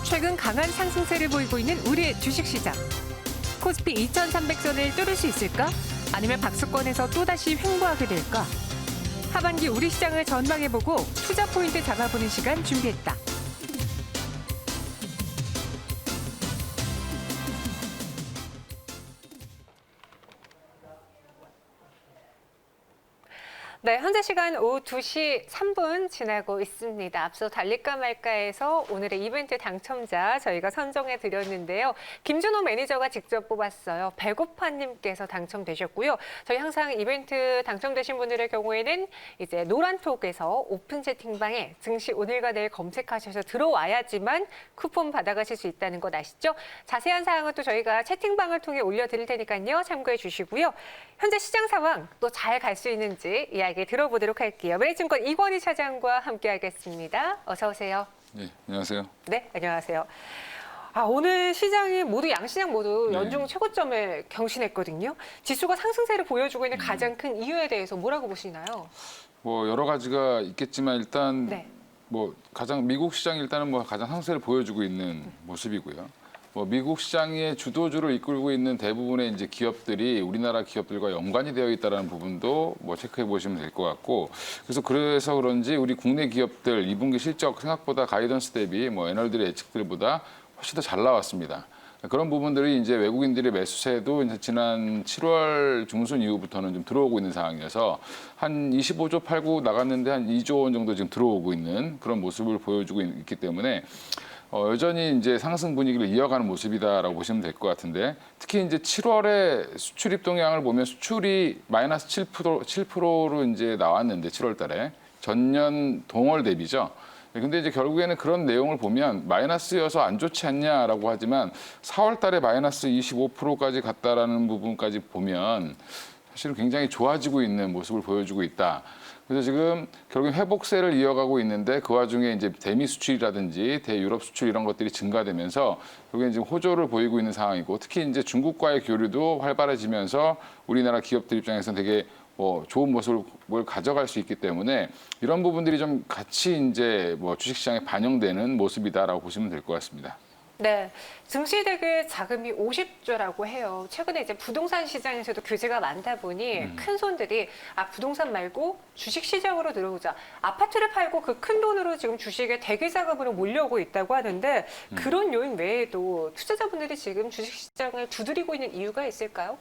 최근 강한 상승세를 보이고 있는 우리의 주식시장. 코스피 2,300선을 뚫을 수 있을까? 아니면 박스권에서 또다시 횡보하게 될까? 하반기 우리 시장을 전망해보고 투자 포인트 잡아보는 시간 준비했다. 네, 현재 시간 오후 2시 3분 지나고 있습니다. 앞서 달릴까 말까에서 오늘의 이벤트 당첨자 저희가 선정해 드렸는데요. 김준호 매니저가 직접 뽑았어요. 배고파님께서 당첨되셨고요. 저희 항상 이벤트 당첨되신 분들의 경우에는 이제 노란톡에서 오픈 채팅방에 증시 오늘과 내일 검색하셔서 들어와야지만 쿠폰 받아가실 수 있다는 것 아시죠? 자세한 사항은 또 저희가 채팅방을 통해 올려드릴 테니까요. 참고해 주시고요. 현재 시장 상황 또 잘 갈 수 있는지 이야기 들어보도록 할게요. 메리증권 이권희 차장과 함께하겠습니다. 어서 오세요. 네, 안녕하세요. 네, 안녕하세요. 오늘 시장이 모두 양시장 모두 연중 최고점을 경신했거든요. 지수가 상승세를 보여주고 있는 가장 큰 이유에 대해서 뭐라고 보시나요? 뭐 여러 가지가 있겠지만 일단 네. 뭐 가장 미국 시장이 일단은 뭐 가장 상승세를 보여주고 있는 모습이고요. 뭐 미국 시장의 주도주를 이끌고 있는 대부분의 이제 기업들이 우리나라 기업들과 연관이 되어 있다는 부분도 뭐 체크해 보시면 될 것 같고, 그래서 그런지 우리 국내 기업들 2분기 실적 생각보다 가이던스 대비 뭐 애널들의 예측들보다 훨씬 더 잘 나왔습니다. 그런 부분들이 이제 외국인들의 매수세도 이제 지난 7월 중순 이후부터는 좀 들어오고 있는 상황이어서 한 25조 팔고 나갔는데 한 2조 원 정도 지금 들어오고 있는 그런 모습을 보여주고 있기 때문에 여전히 이제 상승 분위기를 이어가는 모습이다라고 보시면 될 것 같은데, 특히 이제 7월에 수출입 동향을 보면 수출이 마이너스 7%로 이제 나왔는데 7월 달에 전년 동월 대비죠. 근데 이제 결국에는 그런 내용을 보면 마이너스여서 안 좋지 않냐라고 하지만 4월 달에 마이너스 25%까지 갔다라는 부분까지 보면 사실은 굉장히 좋아지고 있는 모습을 보여주고 있다. 그래서 지금 결국 회복세를 이어가고 있는데 그 와중에 이제 대미 수출이라든지 대유럽 수출 이런 것들이 증가되면서 결국엔 지금 호조를 보이고 있는 상황이고, 특히 이제 중국과의 교류도 활발해지면서 우리나라 기업들 입장에서는 되게 좋은 모습을 가져갈 수 있기 때문에 이런 부분들이 좀 같이 이제 주식시장에 반영되는 모습이다라고 보시면 될 것 같습니다. 네, 증시대금 자금이 50조라고 해요. 최근에 이제 부동산 시장에서도 규제가 많다 보니 큰 손들이 부동산 말고 주식 시장으로 들어오자. 아파트를 팔고 그 큰 돈으로 지금 주식에 대기 자금으로 몰려오고 있다고 하는데, 그런 요인 외에도 투자자분들이 지금 주식 시장을 두드리고 있는 이유가 있을까요?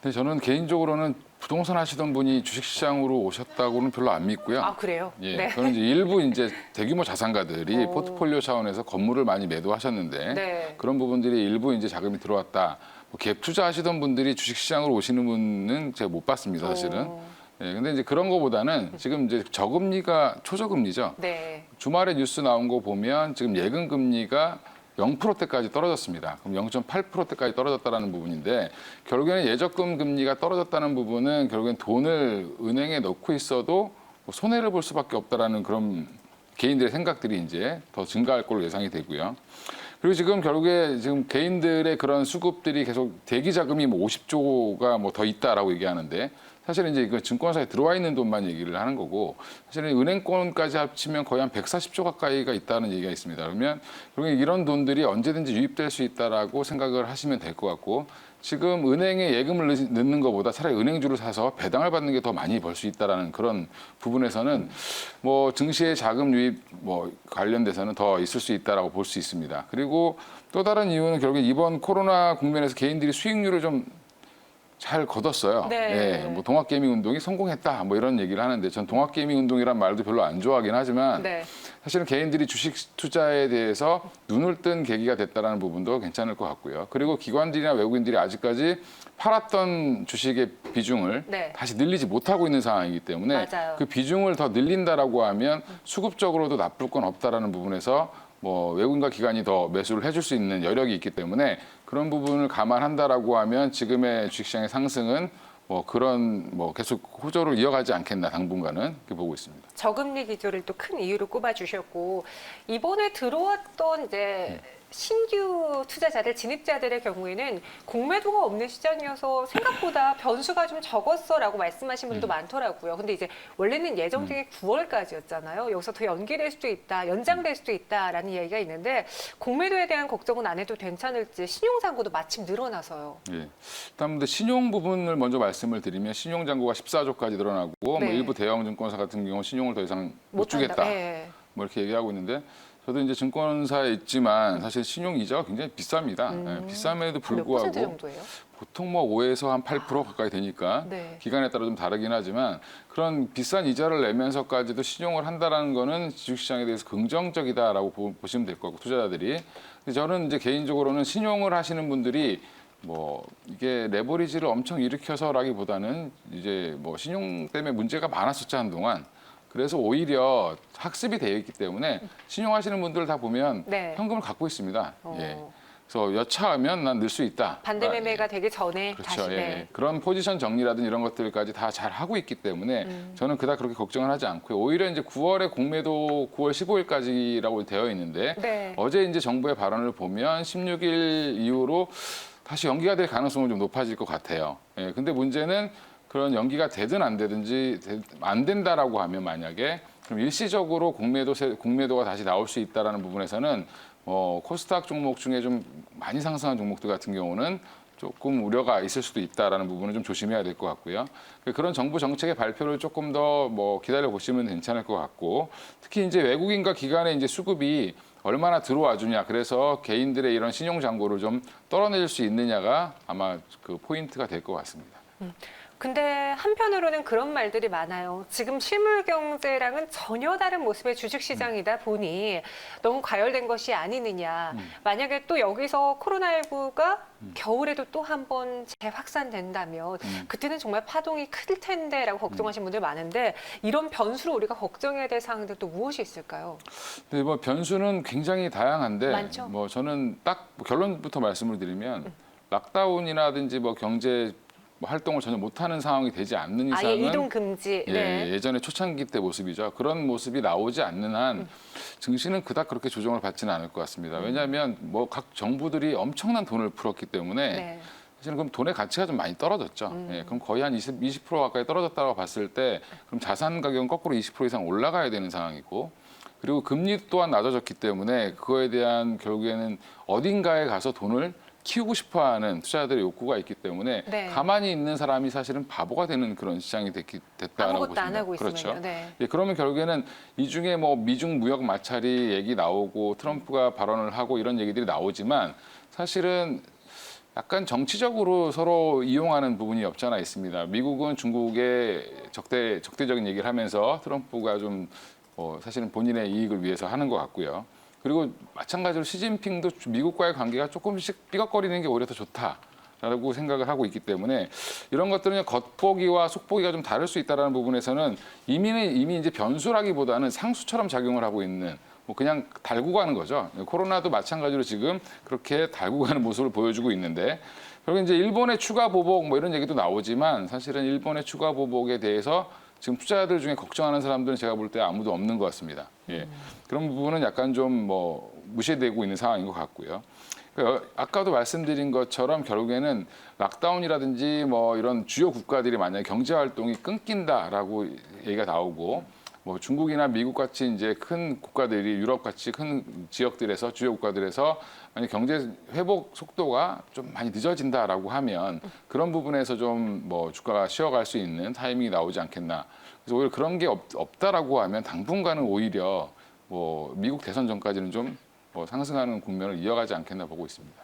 네, 저는 개인적으로는 부동산 하시던 분이 주식시장으로 오셨다고는 별로 안 믿고요. 아, 그래요? 예, 네. 그런 일부 이제 대규모 자산가들이 포트폴리오 차원에서 건물을 많이 매도하셨는데 네. 그런 부분들이 일부 이제 자금이 들어왔다. 갭 투자하시던 분들이 주식시장으로 오시는 분은 제가 못 봤습니다, 사실은. 예, 근데 이제 그런 거보다는 지금 이제 저금리가 초저금리죠. 네. 주말에 뉴스 나온 거 보면 지금 예금 금리가 0%대까지 떨어졌습니다. 그럼 0.8%대까지 떨어졌다는 부분인데, 결국에는 예적금 금리가 떨어졌다는 부분은 결국엔 돈을 은행에 넣고 있어도 손해를 볼 수밖에 없다라는 그런 개인들의 생각들이 이제 더 증가할 걸로 예상이 되고요. 그리고 지금 결국에 지금 개인들의 그런 수급들이 계속 대기 자금이 50조가 더 있다라고 얘기하는데, 사실은 이제 이거 증권사에 들어와 있는 돈만 얘기를 하는 거고, 사실은 은행권까지 합치면 거의 한 140조 가까이가 있다는 얘기가 있습니다. 그러면 결국에 이런 돈들이 언제든지 유입될 수 있다라고 생각을 하시면 될 것 같고, 지금 은행에 예금을 넣는 것보다 차라리 은행주를 사서 배당을 받는 게 더 많이 벌 수 있다라는 그런 부분에서는 증시의 자금 유입 관련돼서는 더 있을 수 있다라고 볼 수 있습니다. 그리고 또 다른 이유는 결국 이번 코로나 국면에서 개인들이 수익률을 좀 잘 거뒀어요. 네. 예, 동학개미 운동이 성공했다 이런 얘기를 하는데, 전 동학개미 운동이란 말도 별로 안 좋아하긴 하지만 네. 사실은 개인들이 주식 투자에 대해서 눈을 뜬 계기가 됐다는 부분도 괜찮을 것 같고요. 그리고 기관들이나 외국인들이 아직까지 팔았던 주식의 비중을 다시 늘리지 못하고 있는 상황이기 때문에 맞아요. 그 비중을 더 늘린다라고 하면 수급적으로도 나쁠 건 없다라는 부분에서 외국인과 기관이 더 매수를 해줄 수 있는 여력이 있기 때문에 그런 부분을 감안한다라고 하면 지금의 주식시장의 상승은 계속 호조를 이어가지 않겠나, 당분간은 그렇게 보고 있습니다. 저금리 기조를 또 큰 이유로 꼽아주셨고, 이번에 들어왔던 이제 신규 투자자들, 진입자들의 경우에는 공매도가 없는 시장이어서 생각보다 변수가 좀 적었어라고 말씀하신 분도 많더라고요. 근데 이제 원래는 예정된 게 9월까지였잖아요. 여기서 더 연기될 수도 있다, 연장될 수도 있다라는 얘기가 있는데 공매도에 대한 걱정은 안 해도 괜찮을지 신용잔고도 마침 늘어나서요. 예. 일단 근데 신용 부분을 먼저 말씀을 드리면 신용 잔고가 14조까지 늘어나고 뭐 네. 일부 대형 증권사 같은 경우 신용을 더 이상 못 주겠다. 네. 뭐 이렇게 얘기하고 있는데 저도 이제 증권사에 있지만 사실 신용 이자가 굉장히 비쌉니다. 예, 비쌈에도 몇 불구하고 퍼센트 정도예요? 보통 뭐 5에서 한 8% 가까이 되니까 네. 기간에 따라 좀 다르긴 하지만 그런 비싼 이자를 내면서까지도 신용을 한다라는 거는 주식시장에 대해서 긍정적이다라고 보시면 될 거고 투자자들이. 근데 저는 이제 개인적으로는 신용을 하시는 분들이 뭐 이게 레버리지를 엄청 일으켜서라기보다는 이제 뭐 신용 때문에 문제가 많았었죠 한동안. 그래서 오히려 학습이 되어 있기 때문에 신용하시는 분들 다 보면 네. 현금을 갖고 있습니다. 어. 예. 그래서 여차하면 난 늘 수 있다. 반대 매매가 되기 전에 그렇죠. 다시 예. 네. 그런 포지션 정리라든지 이런 것들까지 다 잘 하고 있기 때문에 저는 그닥 그렇게 걱정을 하지 않고요. 오히려 이제 9월에 공매도 9월 15일까지라고 되어 있는데 네. 어제 이제 정부의 발언을 보면 16일 이후로 다시 연기가 될 가능성은 좀 높아질 것 같아요. 예. 근데 문제는 그런 연기가 되든 안 되든지 안 된다라고 하면 만약에 그럼 일시적으로 공매도가 다시 나올 수 있다라는 부분에서는 코스닥 종목 중에 좀 많이 상승한 종목들 같은 경우는 조금 우려가 있을 수도 있다라는 부분은 좀 조심해야 될 것 같고요. 그런 정부 정책의 발표를 조금 더 기다려 보시면 괜찮을 것 같고 특히 이제 외국인과 기관의 이제 수급이 얼마나 들어와 주냐. 그래서 개인들의 이런 신용 잔고를 좀 떨어낼 수 있느냐가 아마 그 포인트가 될 것 같습니다. 근데 한편으로는 그런 말들이 많아요. 지금 실물 경제랑은 전혀 다른 모습의 주식 시장이다 보니 너무 과열된 것이 아니느냐. 만약에 또 여기서 코로나19가 겨울에도 또 한 번 재확산된다면 그때는 정말 파동이 클 텐데라고 걱정하시는 분들 많은데 이런 변수로 우리가 걱정해야 될 사항들 또 무엇이 있을까요? 네, 변수는 굉장히 다양한데 많죠? 저는 딱 결론부터 말씀을 드리면 락다운이라든지 경제 활동을 전혀 못하는 상황이 되지 않는 이상은 아예 이동 금지. 네. 예전에 초창기 때 모습이죠. 그런 모습이 나오지 않는 한 증시는 그닥 그렇게 조정을 받지는 않을 것 같습니다. 왜냐하면 각 정부들이 엄청난 돈을 풀었기 때문에 네. 사실은 그럼 돈의 가치가 좀 많이 떨어졌죠. 예, 그럼 거의 한 20% 가까이 떨어졌다고 봤을 때 그럼 자산 가격은 거꾸로 20% 이상 올라가야 되는 상황이고 그리고 금리 또한 낮아졌기 때문에 그거에 대한 결국에는 어딘가에 가서 돈을 키우고 싶어하는 투자자들의 욕구가 있기 때문에 네. 가만히 있는 사람이 사실은 바보가 되는 그런 시장이 됐다라고 아무것도 보시면 안 하고 있으면요. 그렇죠. 네. 예, 그러면 결국에는 이 중에 미중 무역 마찰이 얘기 나오고 트럼프가 발언을 하고 이런 얘기들이 나오지만 사실은 약간 정치적으로 서로 이용하는 부분이 없지 않아 있습니다. 미국은 중국의 적대적인 얘기를 하면서 트럼프가 좀 사실은 본인의 이익을 위해서 하는 것 같고요. 그리고 마찬가지로 시진핑도 미국과의 관계가 조금씩 삐걱거리는 게 오히려 더 좋다라고 생각을 하고 있기 때문에 이런 것들은 겉보기와 속보기가 좀 다를 수 있다는 부분에서는 이미 이제 변수라기보다는 상수처럼 작용을 하고 있는 그냥 달고 가는 거죠. 코로나도 마찬가지로 지금 그렇게 달고 가는 모습을 보여주고 있는데 그리고 이제 일본의 추가 보복 이런 얘기도 나오지만 사실은 일본의 추가 보복에 대해서 지금 투자자들 중에 걱정하는 사람들은 제가 볼 때 아무도 없는 것 같습니다. 예. 그런 부분은 약간 좀 무시되고 있는 상황인 것 같고요. 아까도 말씀드린 것처럼 결국에는 락다운이라든지 이런 주요 국가들이 만약에 경제 활동이 끊긴다라고 얘기가 나오고 중국이나 미국 같이 이제 큰 국가들이 유럽 같이 큰 지역들에서 주요 국가들에서 만약 경제 회복 속도가 좀 많이 늦어진다라고 하면 그런 부분에서 좀 주가가 쉬어갈 수 있는 타이밍이 나오지 않겠나. 그래서 오히려 그런 게 없다라고 하면 당분간은 오히려 미국 대선 전까지는 좀 상승하는 국면을 이어가지 않겠나 보고 있습니다.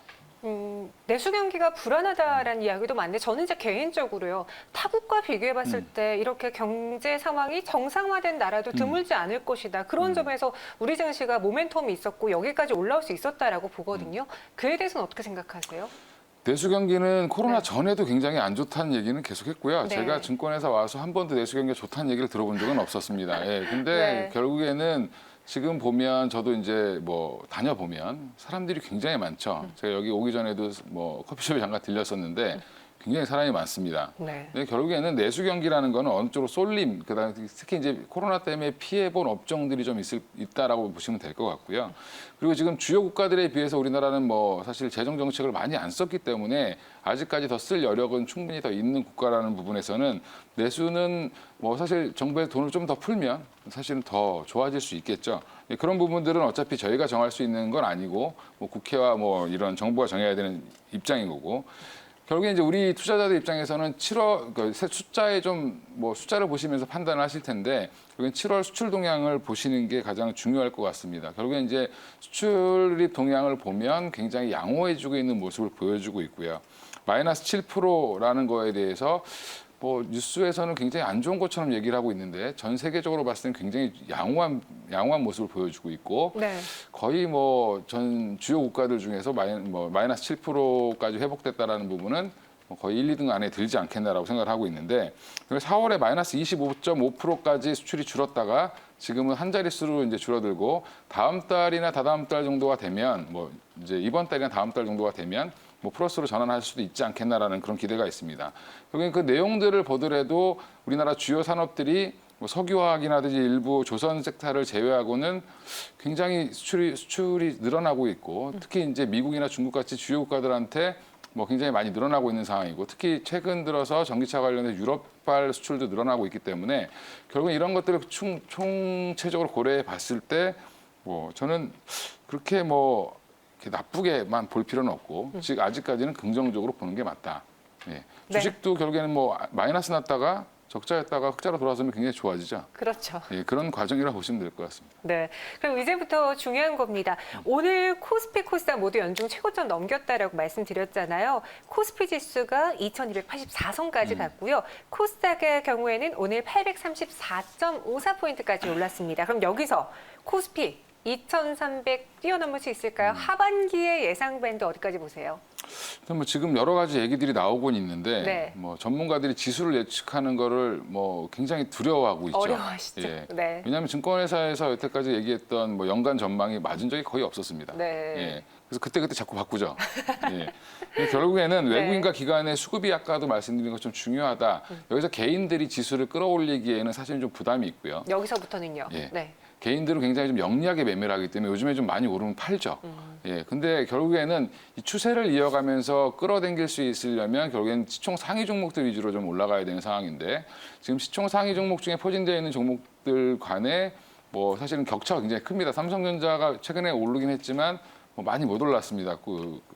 내수 경기가 불안하다라는 이야기도 많은데 저는 이제 개인적으로요. 타국과 비교해봤을 때 이렇게 경제 상황이 정상화된 나라도 드물지 않을 것이다. 그런 점에서 우리 증시가 모멘텀이 있었고 여기까지 올라올 수 있었다라고 보거든요. 그에 대해서는 어떻게 생각하세요? 내수 경기는 코로나 네. 전에도 굉장히 안 좋다는 얘기는 계속했고요. 네. 제가 증권회사 와서 한 번도 내수 경기가 좋다는 얘기를 들어본 적은 없었습니다. 예, 근데 네. 결국에는 지금 보면 저도 이제 다녀보면 사람들이 굉장히 많죠. 제가 여기 오기 전에도 커피숍에 잠깐 들렸었는데 굉장히 사람이 많습니다. 네. 근데 결국에는 내수 경기라는 거는 어느 쪽으로 쏠림, 그다음에 특히 이제 코로나 때문에 피해본 업종들이 좀 있다라고 보시면 될 것 같고요. 그리고 지금 주요 국가들에 비해서 우리나라는 뭐 사실 재정 정책을 많이 안 썼기 때문에 아직까지 더 쓸 여력은 충분히 더 있는 국가라는 부분에서는 내수는 뭐 사실 정부의 돈을 좀 더 풀면 사실은 더 좋아질 수 있겠죠. 그런 부분들은 어차피 저희가 정할 수 있는 건 아니고 뭐 국회와 뭐 이런 정부가 정해야 되는 입장인 거고. 결국에 이제 우리 투자자들 입장에서는 7월 그 숫자에 좀 뭐 숫자를 보시면서 판단을 하실 텐데 결국엔 7월 수출 동향을 보시는 게 가장 중요할 것 같습니다. 결국에 이제 수출입 동향을 보면 굉장히 양호해지고 있는 모습을 보여주고 있고요. 마이너스 7%라는 거에 대해서 뭐 뉴스에서는 굉장히 안 좋은 것처럼 얘기를 하고 있는데 전 세계적으로 봤을 때는 굉장히 양호한 모습을 보여주고 있고 네. 거의 뭐 전 주요 국가들 중에서 마이너스 7%까지 회복됐다라는 부분은 뭐 거의 1, 2등 안에 들지 않겠나라고 생각을 하고 있는데 4월에 마이너스 25.5%까지 수출이 줄었다가 지금은 한 자릿수로 이제 줄어들고 다음 달이나 다다음 달 정도가 되면 뭐 이제 이번 달이나 다음 달 정도가 되면 뭐 플러스로 전환할 수도 있지 않겠나라는 그런 기대가 있습니다. 결국엔 그 내용들을 보더라도 우리나라 주요 산업들이 뭐 석유화학이라든지 일부 조선 섹터를 제외하고는 굉장히 수출이 늘어나고 있고 특히 이제 미국이나 중국 같이 주요 국가들한테 뭐 굉장히 많이 늘어나고 있는 상황이고 특히 최근 들어서 전기차 관련된 유럽발 수출도 늘어나고 있기 때문에 결국 이런 것들을 총체적으로 고려해 봤을 때 뭐 저는 그렇게 뭐 이렇게 나쁘게만 볼 필요는 없고 즉 아직까지는 긍정적으로 보는 게 맞다. 예. 주식도 결국에는 뭐 마이너스 났다가 적자였다가 흑자로 돌아서면 굉장히 좋아지죠. 그렇죠. 예, 그런 과정이라고 보시면 될 것 같습니다. 네. 그럼 이제부터 중요한 겁니다. 오늘 코스피, 코스닥 모두 연중 최고점 넘겼다라고 말씀드렸잖아요. 코스피 지수가 2284선까지 갔고요. 코스닥의 경우에는 오늘 834.54포인트까지 올랐습니다. 그럼 여기서 코스피 2300 뛰어넘을 수 있을까요? 하반기의 예상 밴드 어디까지 보세요? 뭐 지금 여러 가지 얘기들이 나오곤 있는데 네. 뭐 전문가들이 지수를 예측하는 거를 뭐 굉장히 두려워하고 있죠. 어려워하시죠. 예. 네. 왜냐하면 증권회사에서 여태까지 얘기했던 뭐 연간 전망이 맞은 적이 거의 없었습니다. 네. 예. 그래서 그때 자꾸 바꾸죠. 예. 근데 결국에는 네. 외국인과 기관의 수급이 아까도 말씀드린 것처럼 중요하다. 여기서 개인들이 지수를 끌어올리기에는 사실은 좀 부담이 있고요. 여기서부터는요. 예. 네. 개인들은 굉장히 좀 영리하게 매매를 하기 때문에 요즘에 좀 많이 오르면 팔죠. 예, 근데 결국에는 이 추세를 이어가면서 끌어당길 수 있으려면 결국에는 시총 상위 종목들 위주로 좀 올라가야 되는 상황인데 지금 시총 상위 종목 중에 포진되어 있는 종목들 간에 뭐 사실은 격차가 굉장히 큽니다. 삼성전자가 최근에 오르긴 했지만 뭐 많이 못 올랐습니다.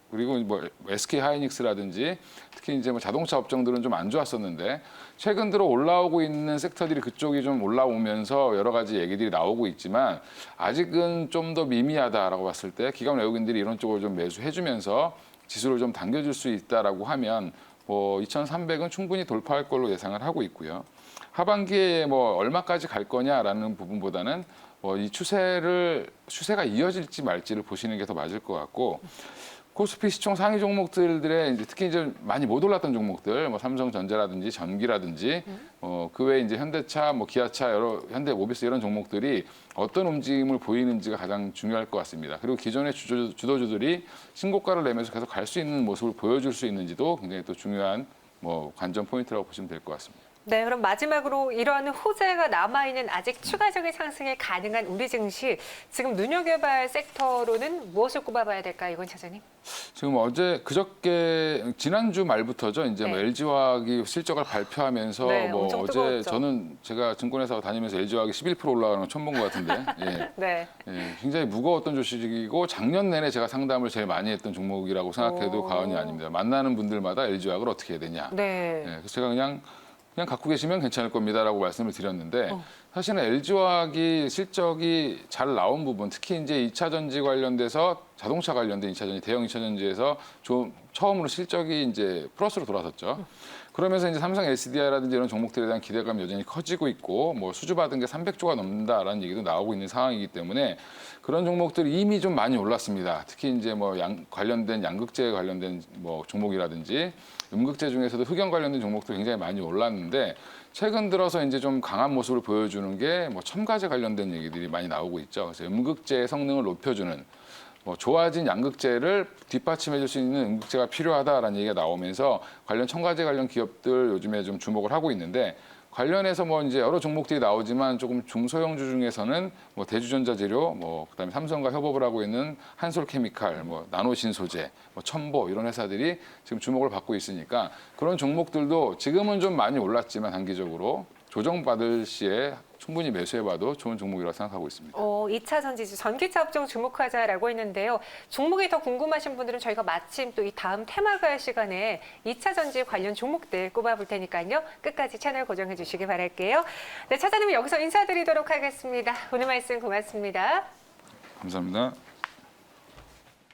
그리고 뭐 SK 하이닉스라든지 특히 이제 뭐 자동차 업종들은 좀 안 좋았었는데 최근 들어 올라오고 있는 섹터들이 그쪽이 좀 올라오면서 여러 가지 얘기들이 나오고 있지만 아직은 좀 더 미미하다라고 봤을 때 기관 외국인들이 이런 쪽을 좀 매수해주면서 지수를 좀 당겨줄 수 있다라고 하면 뭐 2,300은 충분히 돌파할 걸로 예상을 하고 있고요. 하반기에 뭐 얼마까지 갈 거냐라는 부분보다는 뭐 이 추세가 이어질지 말지를 보시는 게 더 맞을 것 같고 코스피 시총 상위 종목들의 이제 특히 이제 많이 못 올랐던 종목들, 뭐 삼성전자라든지 전기라든지, 그 외에 이제 현대차, 뭐 기아차, 현대 모비스 이런 종목들이 어떤 움직임을 보이는지가 가장 중요할 것 같습니다. 그리고 기존의 주도주들이 신고가를 내면서 계속 갈 수 있는 모습을 보여줄 수 있는지도 굉장히 또 중요한 뭐 관전 포인트라고 보시면 될 것 같습니다. 네, 그럼 마지막으로 이러한 호재가 남아있는 아직 추가적인 상승이 가능한 우리 증시, 지금 눈여겨봐야 할 섹터로는 무엇을 꼽아봐야 될까요, 이건 차장님? 지금 그저께 지난주 말부터죠. 이제 뭐 네. LG화학이 실적을 발표하면서 네, 뭐 엄청 어제 뜨거웠죠. 제가 증권회사 다니면서 LG화학이 11% 올라가는 건 처음 본 것 같은데. 예. 네. 예, 굉장히 무거웠던 주식이고 작년 내내 제가 상담을 제일 많이 했던 종목이라고 생각해도 오. 과언이 아닙니다. 만나는 분들마다 LG화학을 어떻게 해야 되냐. 네. 예, 그래서 제가 그냥 갖고 계시면 괜찮을 겁니다라고 말씀을 드렸는데 사실은 LG화학이 실적이 잘 나온 부분, 특히 이제 2차 전지 관련돼서 자동차 관련된 2차 전지, 대형 2차 전지에서 좀 처음으로 실적이 이제 플러스로 돌아섰죠. 그러면서 이제 삼성 SDI라든지 이런 종목들에 대한 기대감이 여전히 커지고 있고 뭐 수주 받은 게 300조가 넘는다라는 얘기도 나오고 있는 상황이기 때문에 그런 종목들이 이미 좀 많이 올랐습니다. 특히 이제 뭐 관련된 양극재 관련된 뭐 종목이라든지 음극재 중에서도 흑연 관련된 종목도 굉장히 많이 올랐는데 최근 들어서 이제 좀 강한 모습을 보여주는 게 뭐 첨가제 관련된 얘기들이 많이 나오고 있죠. 그래서 음극재의 성능을 높여주는 뭐 좋아진 양극재를 뒷받침해줄 수 있는 음극재가 필요하다라는 얘기가 나오면서 관련 첨가제 관련 기업들 요즘에 좀 주목을 하고 있는데 관련해서 뭐 이제 여러 종목들이 나오지만 조금 중소형주 중에서는 뭐 대주전자 재료, 뭐 그다음에 삼성과 협업을 하고 있는 한솔케미칼, 뭐 나노신소재, 뭐 첨보 이런 회사들이 지금 주목을 받고 있으니까 그런 종목들도 지금은 좀 많이 올랐지만 단기적으로 조정받을 시에 충분히 매수해봐도 좋은 종목이라고 생각하고 있습니다. 2차 전지주 전기차 업종 주목하자라고 했는데요. 종목이 더 궁금하신 분들은 저희가 마침 또 이 다음 테마가요 시간에 2차 전지 관련 종목들 꼽아볼 테니까요. 끝까지 채널 고정해 주시기 바랄게요. 네, 차장님 여기서 인사드리도록 하겠습니다. 오늘 말씀 고맙습니다. 감사합니다.